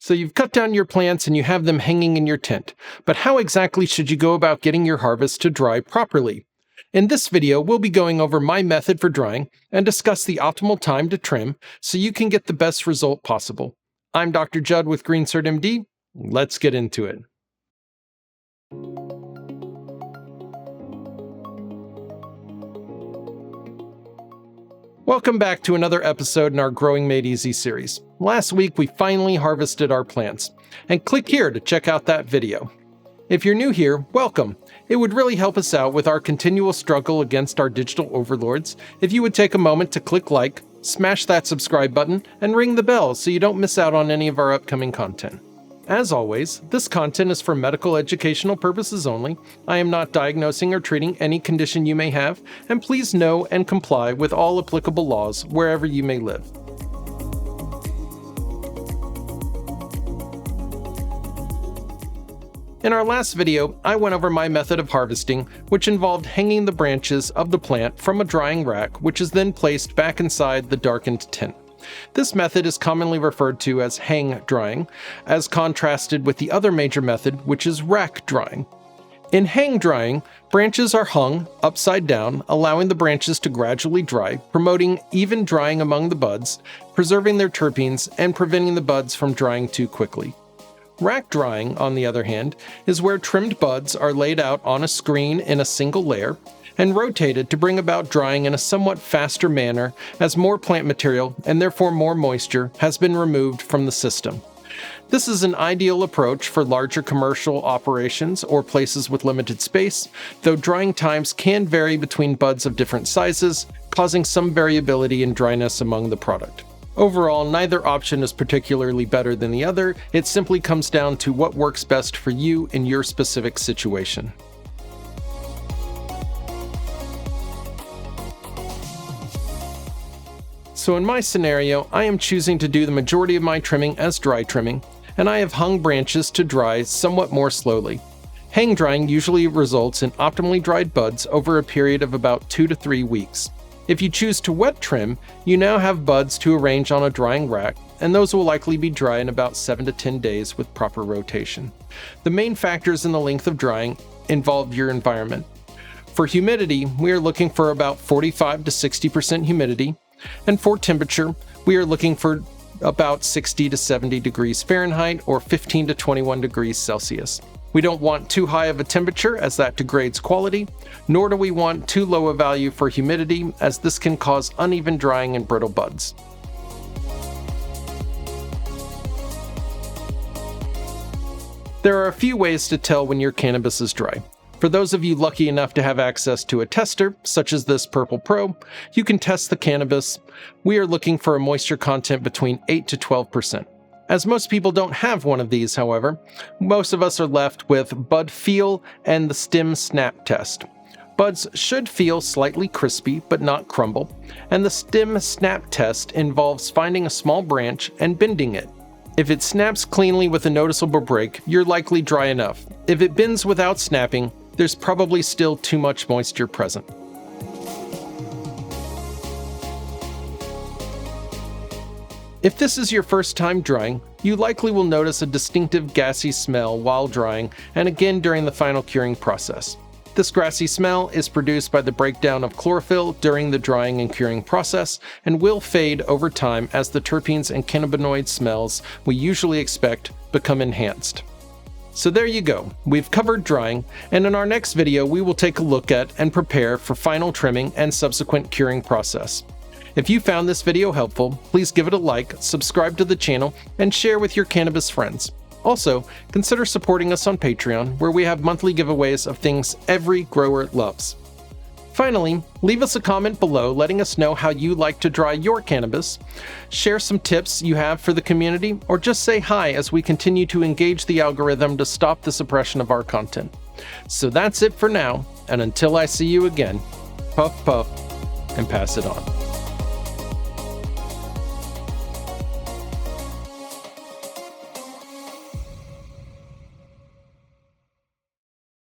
So you've cut down your plants and you have them hanging in your tent, but how exactly should you go about getting your harvest to dry properly? In this video, we'll be going over my method for drying and discuss the optimal time to trim so you can get the best result possible. I'm Dr. Judd with GreenCert MD. Let's get into it. Welcome back to another episode in our Growing Made Easy series. Last week we finally harvested our plants, and click here to check out that video. If you're new here, welcome. It would really help us out with our continual struggle against our digital overlords if you would take a moment to click like, smash that subscribe button, and ring the bell so you don't miss out on any of our upcoming content. As always, this content is for medical educational purposes only. I am not diagnosing or treating any condition you may have, and please know and comply with all applicable laws wherever you may live. In our last video, I went over my method of harvesting, which involved hanging the branches of the plant from a drying rack, which is then placed back inside the darkened tent. This method is commonly referred to as hang drying, as contrasted with the other major method, which is rack drying. In hang drying, branches are hung upside down, allowing the branches to gradually dry, promoting even drying among the buds, preserving their terpenes, and preventing the buds from drying too quickly. Rack drying, on the other hand, is where trimmed buds are laid out on a screen in a single layer and rotated to bring about drying in a somewhat faster manner as more plant material, and therefore more moisture, has been removed from the system. This is an ideal approach for larger commercial operations or places with limited space, though drying times can vary between buds of different sizes, causing some variability in dryness among the product. Overall, neither option is particularly better than the other. It simply comes down to what works best for you in your specific situation. So in my scenario, I am choosing to do the majority of my trimming as dry trimming, and I have hung branches to dry somewhat more slowly. Hang drying usually results in optimally dried buds over a period of about 2 to 3 weeks. If you choose to wet trim, you now have buds to arrange on a drying rack, and those will likely be dry in about 7 to 10 days with proper rotation. The main factors in the length of drying involve your environment. For humidity, we are looking for about 45 to 60% humidity, and for temperature, we are looking for about 60 to 70 degrees Fahrenheit or 15 to 21 degrees Celsius. We don't want too high of a temperature as that degrades quality, nor do we want too low a value for humidity as this can cause uneven drying and brittle buds. There are a few ways to tell when your cannabis is dry. For those of you lucky enough to have access to a tester, such as this Purple Pro, you can test the cannabis. We are looking for a moisture content between 8 to 12%. As most people don't have one of these, however, most of us are left with bud feel and the stem snap test. Buds should feel slightly crispy but not crumble, and the stem snap test involves finding a small branch and bending it. If it snaps cleanly with a noticeable break, you're likely dry enough. If it bends without snapping, there's probably still too much moisture present. If this is your first time drying, you likely will notice a distinctive gassy smell while drying and again during the final curing process. This gassy smell is produced by the breakdown of chlorophyll during the drying and curing process and will fade over time as the terpenes and cannabinoid smells we usually expect become enhanced. So there you go, we've covered drying, and in our next video we will take a look at and prepare for final trimming and subsequent curing process. If you found this video helpful, please give it a like, subscribe to the channel, and share with your cannabis friends. Also, consider supporting us on Patreon, where we have monthly giveaways of things every grower loves. Finally, leave us a comment below letting us know how you like to dry your cannabis, share some tips you have for the community, or just say hi as we continue to engage the algorithm to stop the suppression of our content. So that's it for now, and until I see you again, puff puff and pass it on.